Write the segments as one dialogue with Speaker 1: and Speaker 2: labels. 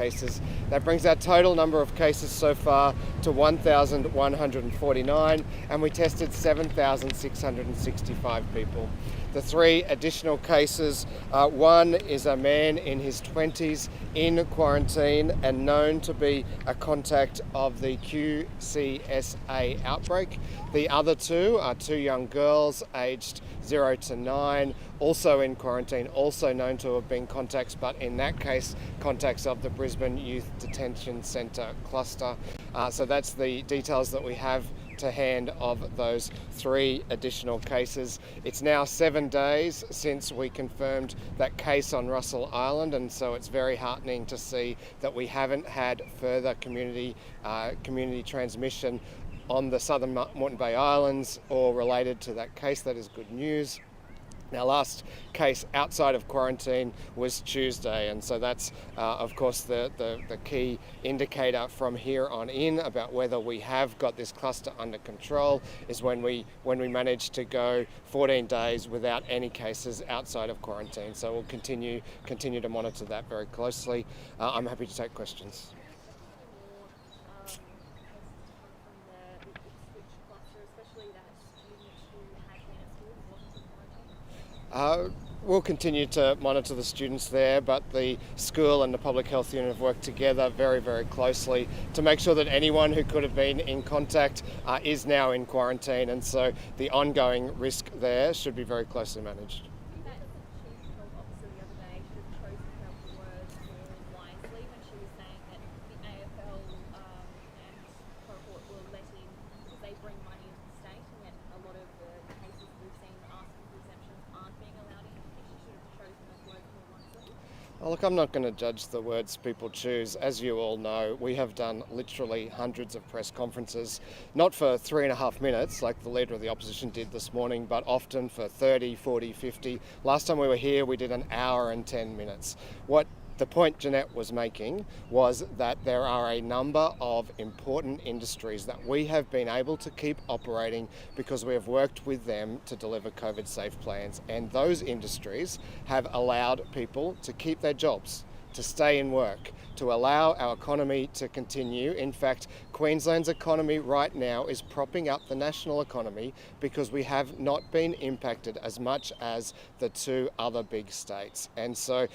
Speaker 1: cases. That brings our total number of cases so far to 1,149, and we tested 7,665 people. The three additional cases, one is a man in his 20s in quarantine and known to be a contact of the QCSA outbreak. The other two are two young girls aged 0 to 9, also in quarantine, also known to have been contacts, but in that case, contacts of the Brisbane Youth Detention Centre cluster. So that's the details that we have to hand of those three additional cases. It's now 7 days since we confirmed that case on Russell Island, and so it's very heartening to see that we haven't had further community transmission on the southern Moreton Bay Islands or related to that case. That is good news. Our last case outside of quarantine was Tuesday, and so that's of course the key indicator from here on in about whether we have got this cluster under control is when we manage to go 14 days without any cases outside of quarantine. So we'll continue to monitor that very closely. I'm happy to take questions. We'll continue to monitor the students there, but the school and the public health unit have worked together very, very closely to make sure that anyone who could have been in contact is now in quarantine, and so the ongoing risk there should be very closely managed. Oh, look, I'm not going to judge the words people choose. As you all know, we have done literally hundreds of press conferences, not for 3.5 minutes like the Leader of the Opposition did this morning, but often for 30, 40, 50. Last time we were here, we did 1 hour and 10 minutes. What the point Jeanette was making was that there are a number of important industries that we have been able to keep operating because we have worked with them to deliver COVID-safe plans, and those industries have allowed people to keep their jobs, to stay in work, to allow our economy to continue. In fact, Queensland's economy right now is propping up the national economy because we have not been impacted as much as the two other big states. And so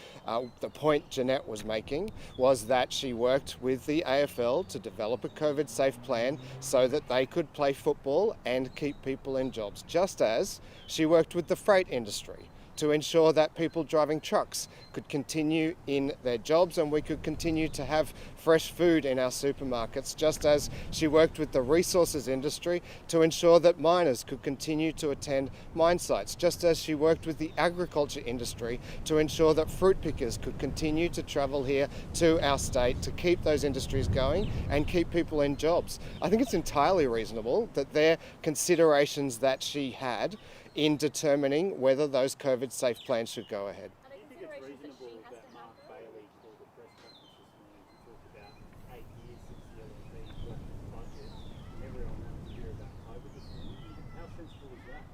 Speaker 1: the point Jeanette was making was that she worked with the AFL to develop a COVID-safe plan so that they could play football and keep people in jobs, just as she worked with the freight industry to ensure that people driving trucks could continue in their jobs and we could continue to have fresh food in our supermarkets, just as she worked with the resources industry to ensure that miners could continue to attend mine sites, just as she worked with the agriculture industry to ensure that fruit pickers could continue to travel here to our state to keep those industries going and keep people in jobs. I think it's entirely reasonable that their considerations that she had in determining whether those COVID-safe plans should go ahead.
Speaker 2: Do you think it's reasonable that Mark Bailey called a press conference this morning to talk about 8 years since the LNP worked the budget, and everyone wanted to hear about COVID this morning? How sensible is that?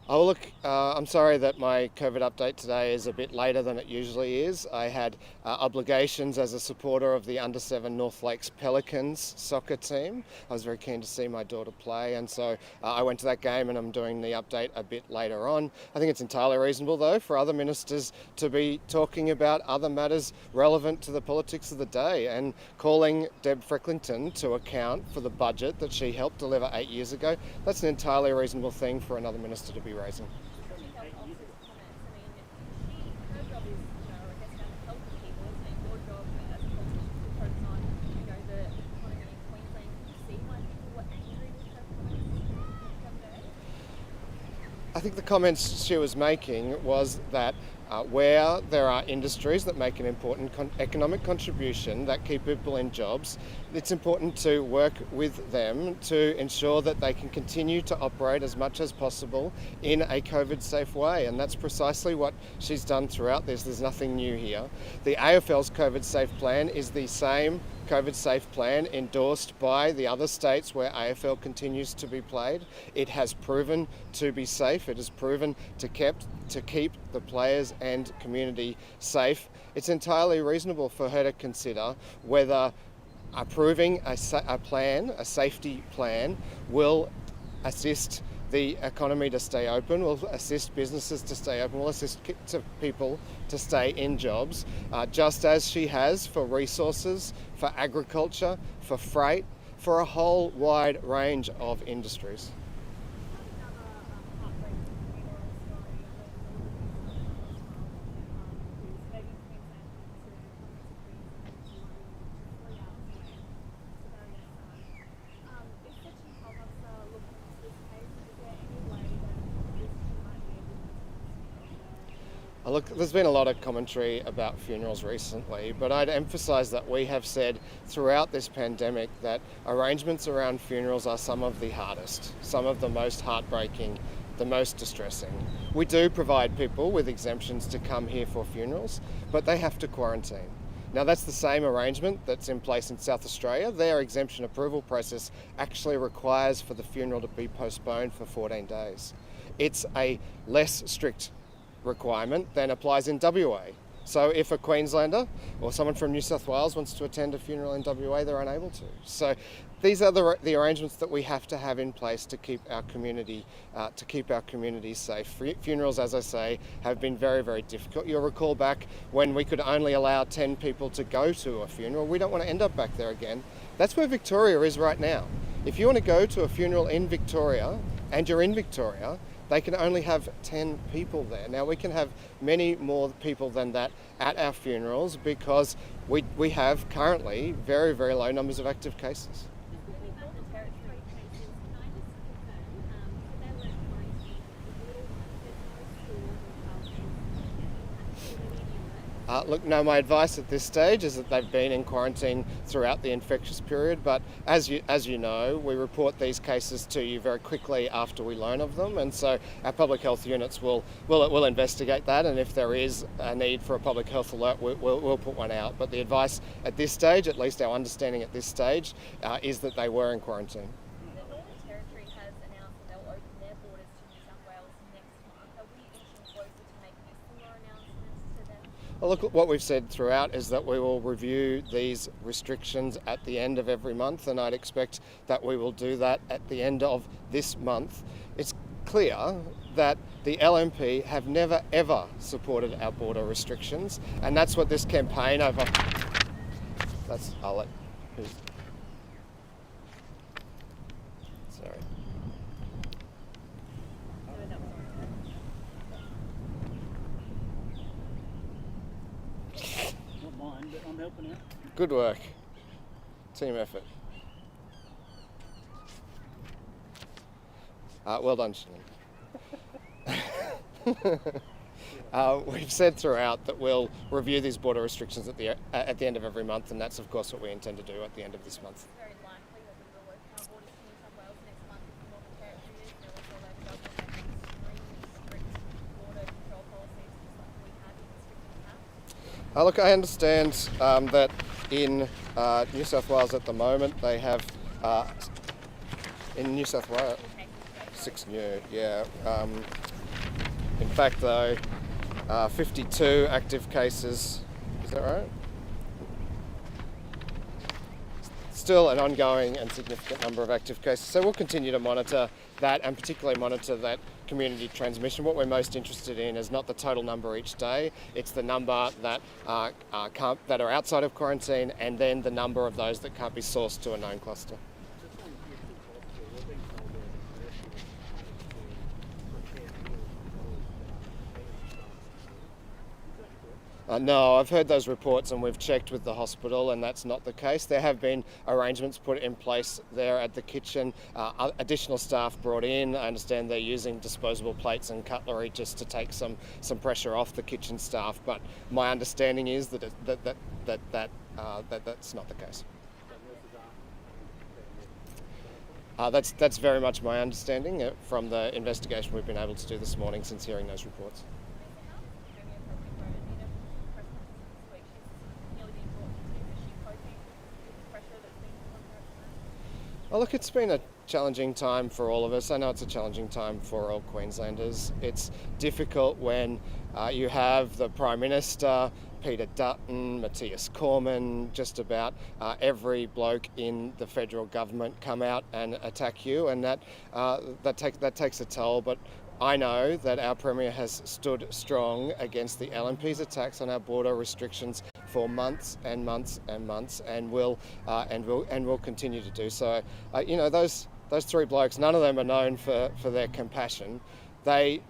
Speaker 1: Oh, look, I'm sorry that my COVID update today is a bit later than it usually is. I had obligations as a supporter of the Under-7 North Lakes Pelicans soccer team. I was very keen to see my daughter play, and so I went to that game, and I'm doing the update a bit later on. I think it's entirely reasonable, though, for other ministers to be talking about other matters relevant to the politics of the day, and calling Deb Frecklington to account for the budget that she helped deliver 8 years ago. That's an entirely reasonable thing for another minister to be raising. I think the comments she was making was that where there are industries that make an important economic contribution that keep people in jobs, it's important to work with them to ensure that they can continue to operate as much as possible in a COVID-safe way. And that's precisely what she's done throughout this. There's nothing new here. The AFL's COVID-safe plan is the same COVID-safe plan endorsed by the other states where AFL continues to be played. It has proven to be safe. It has proven to keep the players and community safe. It's entirely reasonable for her to consider whether approving a safety plan, will assist the economy to stay open, will assist businesses to stay open, will assist people to stay in jobs, just as she has for resources, for agriculture, for freight, for a whole wide range of industries. Look, there's been a lot of commentary about funerals recently, but I'd emphasise that we have said throughout this pandemic that arrangements around funerals are some of the hardest, some of the most heartbreaking, the most distressing. We do provide people with exemptions to come here for funerals, but they have to quarantine. Now that's the same arrangement that's in place in South Australia. Their exemption approval process actually requires for the funeral to be postponed for 14 days. It's a less strict requirement than applies in WA. So if a Queenslander or someone from New South Wales wants to attend a funeral in WA, they're unable to. So these are the arrangements that we have to have in place to keep our community safe. Funerals, as I say, have been very, very difficult. You'll recall back when we could only allow 10 people to go to a funeral. We don't want to end up back there again. That's where Victoria is right now. If you want to go to a funeral in Victoria and you're in Victoria, they can only have 10 people there. Now we can have many more people than that at our funerals because we have currently very, very low numbers of active cases. Look, no, my advice at this stage is that they've been in quarantine throughout the infectious period, but as you know, we report these cases to you very quickly after we learn of them, and so our public health units will investigate that, and if there is a need for a public health alert, we'll put one out. But the advice at this stage, at least our understanding at this stage, is that they were in quarantine. Well, look, what we've said throughout is that we will review these restrictions at the end of every month, and I'd expect that we will do that at the end of this month. It's clear that the LNP have never ever supported our border restrictions, and that's what this campaign over... I'll let... Sorry.
Speaker 2: I'm helping out.
Speaker 1: Good work. Team effort. Well done, Shannon. We've said throughout that we'll review these border restrictions at the end of every month, and that's of course what we intend to do at the end of this month.
Speaker 3: Very likely that we will open our borders to New South Wales next month if the Northern Territory is. There was all that government and extremely strict border control policies just like we had with restricting caps.
Speaker 1: Look, I understand that in New South Wales at the moment they have, in New South Wales, 6 new, yeah. In fact though, 52 active cases, is that right? Still an ongoing and significant number of active cases. So we'll continue to monitor that and particularly monitor that community transmission. What we're most interested in is not the total number each day, it's the number that are outside of quarantine and then the number of those that can't be sourced to a known cluster. No, I've heard those reports and we've checked with the hospital and that's not the case. There have been arrangements put in place there at the kitchen, additional staff brought in. I understand they're using disposable plates and cutlery just to take some pressure off the kitchen staff, but my understanding is that that's not the case. That's very much my understanding from the investigation we've been able to do this morning since hearing those reports. Oh, look, it's been a challenging time for all of us. I know it's a challenging time for all Queenslanders. It's difficult when you have the Prime Minister, Peter Dutton, Matthias Cormann, just about every bloke in the federal government come out and attack you, and that takes a toll. But I know that our Premier has stood strong against the LNP's attacks on our border restrictions for months and months and months, and will continue to do so. Those three blokes, none of them are known for their compassion. They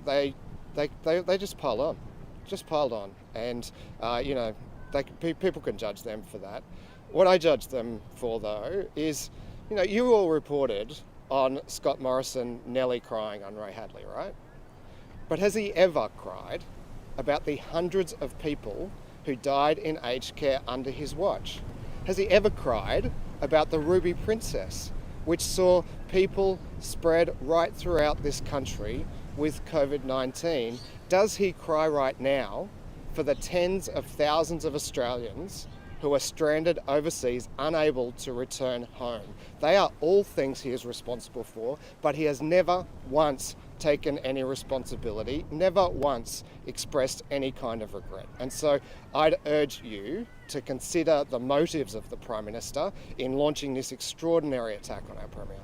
Speaker 1: just piled on, and people can judge them for that. What I judge them for, though, is, you all reported on Scott Morrison nearly crying on Ray Hadley, right? But has he ever cried about the hundreds of people who died in aged care under his watch? Has he ever cried about the Ruby Princess, which saw people spread right throughout this country with COVID-19? Does he cry right now for the tens of thousands of Australians who are stranded overseas, unable to return home? They are all things he is responsible for, but he has never once taken any responsibility, never once expressed any kind of regret. And so I'd urge you to consider the motives of the Prime Minister in launching this extraordinary attack on our Premier.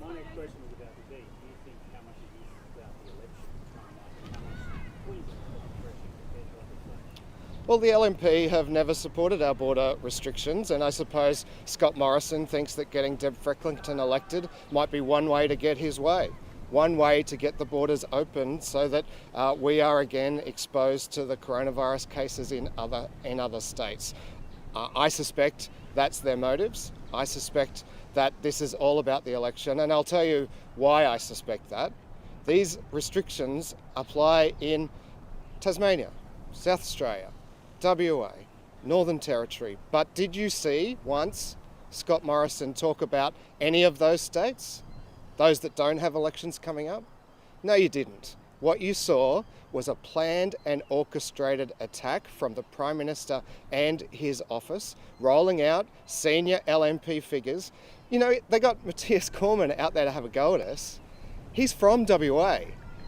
Speaker 2: My next question was about the beat. Do you think how much it is about the election coming up and how much Queensland is pressure compared to other states?
Speaker 1: Well, the LNP have never supported our border restrictions, and I suppose Scott Morrison thinks that getting Deb Frecklington elected might be one way to get his way. One way to get the borders open so that we are again exposed to the coronavirus cases in other states. I suspect that's their motives. I suspect that this is all about the election, and I'll tell you why I suspect that. These restrictions apply in Tasmania, South Australia, WA, Northern Territory. But did you see once Scott Morrison talk about any of those states? Those that don't have elections coming up? No, you didn't. What you saw was a planned and orchestrated attack from the Prime Minister and his office, rolling out senior LNP figures. They got Matthias Cormann out there to have a go at us. He's from WA.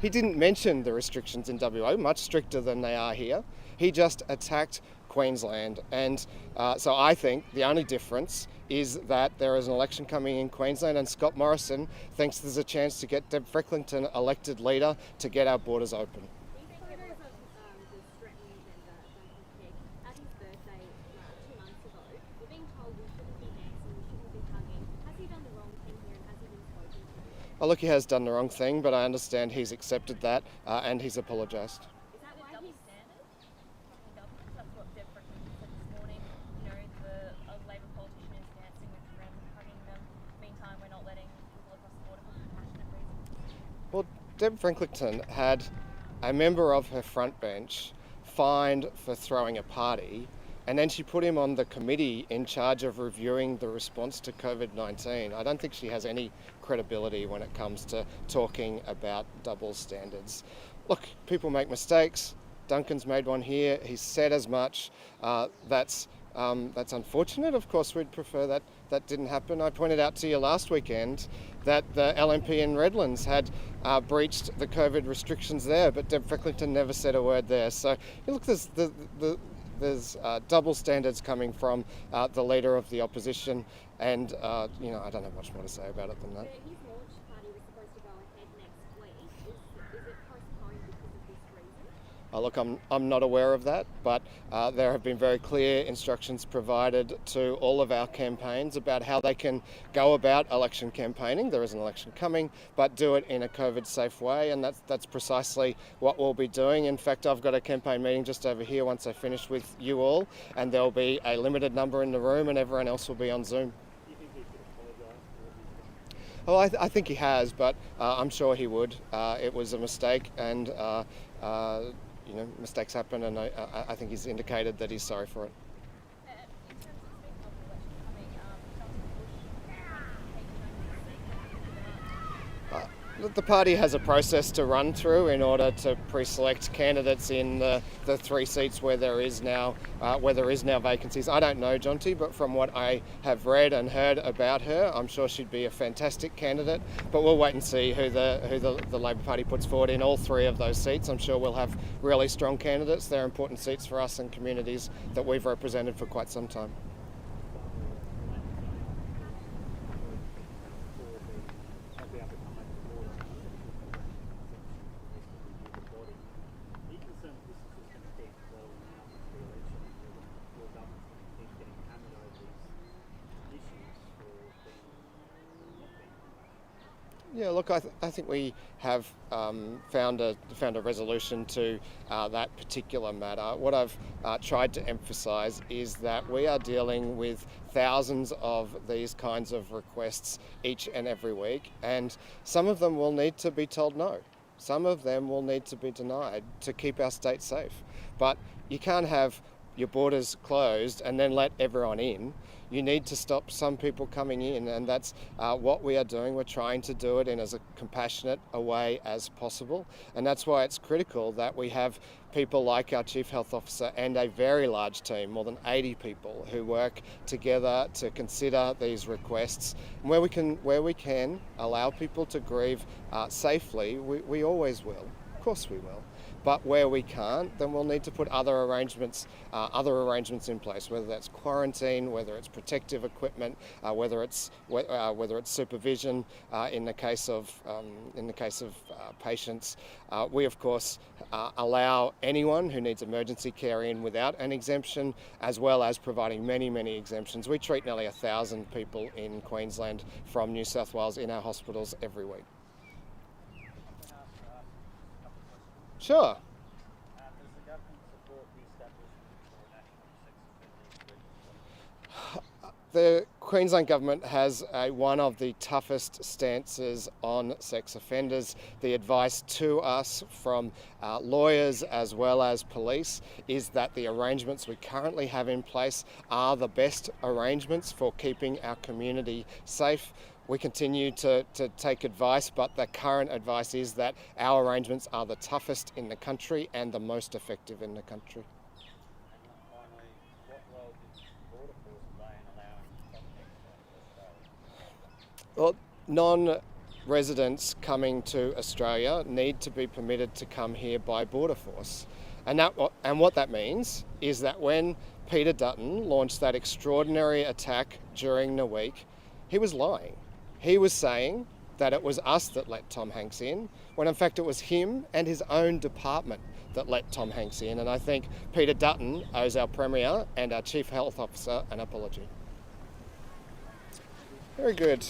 Speaker 1: He didn't mention the restrictions in WA, much stricter than they are here. He just attacked Queensland. And so I think the only difference is that there is an election coming in Queensland, and Scott Morrison thinks there's a chance to get Deb Frecklington elected leader to get our borders open.
Speaker 3: Photos of the threatening vendor, Duncan Peck, at his birthday 2 months ago, we're being told we shouldn't be dancing, we shouldn't be hugging. Has he done the wrong thing here, and has he been spoken to?
Speaker 1: Oh, look, he has done the wrong thing, but I understand he's accepted that and he's apologised.
Speaker 3: Is that why he's standard? That's what Deb Frecklington said this morning. A Labor politician is dancing with friends and hugging them. Meantime, we're not letting people across the border for compassionate reasons.
Speaker 1: Well, Deb Frecklington had a member of her front bench fined for throwing a party, and then she put him on the committee in charge of reviewing the response to COVID-19. I don't think she has any credibility when it comes to talking about double standards. Look, people make mistakes. Duncan's made one here. He's said as much. That's unfortunate. Of course, we'd prefer that didn't happen. I pointed out to you last weekend that the LNP in Redlands had breached the COVID restrictions there, but Deb Frecklington never said a word there. So look, there's double standards coming from the leader of the opposition, and I don't have much more to say about it than that.
Speaker 3: His launch party was supposed to go ahead next week. Is it postponed because of this reason?
Speaker 1: Look, I'm not aware of that, but there have been very clear instructions provided to all of our campaigns about how they can go about election campaigning. There is an election coming, but do it in a COVID-safe way, and that's precisely what we'll be doing. In fact, I've got a campaign meeting just over here once I finish with you all, and there'll be a limited number in the room, and everyone else will be on Zoom.
Speaker 2: Do you think he should apologise for what he's done?
Speaker 1: Well, I think he has, but I'm sure he would. It was a mistake, and mistakes happen, and I think he's indicated that he's sorry for it.
Speaker 3: In terms of the election coming, Johnson Bush taking over the seat.
Speaker 1: The party has a process to run through in order to pre-select candidates in the 3 seats where there is now vacancies. I don't know Jonty, but from what I have read and heard about her, I'm sure she'd be a fantastic candidate. But we'll wait and see who the Labor Party puts forward in all 3 of those seats. I'm sure we'll have really strong candidates. They're important seats for us and communities that we've represented for quite some time. Yeah, look, I think we have found a resolution to that particular matter. What I've tried to emphasise is that we are dealing with thousands of these kinds of requests each and every week, and some of them will need to be told no. Some of them will need to be denied to keep our state safe. But you can't have your borders closed and then let everyone in. You need to stop some people coming in, and that's what we are doing. We're trying to do it in as a compassionate a way as possible, and that's why it's critical that we have people like our Chief Health Officer and a very large team, more than 80 people, who work together to consider these requests. And where we can allow people to grieve safely, we always will. Of course we will. But where we can't, then we'll need to put other arrangements in place, whether that's quarantine, whether it's protective equipment, whether it's supervision in the case of patients. We of course allow anyone who needs emergency care in without an exemption, as well as providing many exemptions. We treat nearly 1,000 people in Queensland from New South Wales in our hospitals every week. Sure.
Speaker 2: Does the government support the establishment of a national sex offender registry?
Speaker 1: The Queensland Government has one of the toughest stances on sex offenders. The advice to us from lawyers as well as police is that the arrangements we currently have in place are the best arrangements for keeping our community safe. We continue to take advice, but the current advice is that our arrangements are the toughest in the country and the most effective in the country.
Speaker 2: And finally, what role did Border Force play in allowing contact to Australia?
Speaker 1: Well, non-residents coming to Australia need to be permitted to come here by Border Force. And what that means is that when Peter Dutton launched that extraordinary attack during the week, he was lying. He was saying that it was us that let Tom Hanks in, when in fact it was him and his own department that let Tom Hanks in. And I think Peter Dutton owes our Premier and our Chief Health Officer an apology. Very good.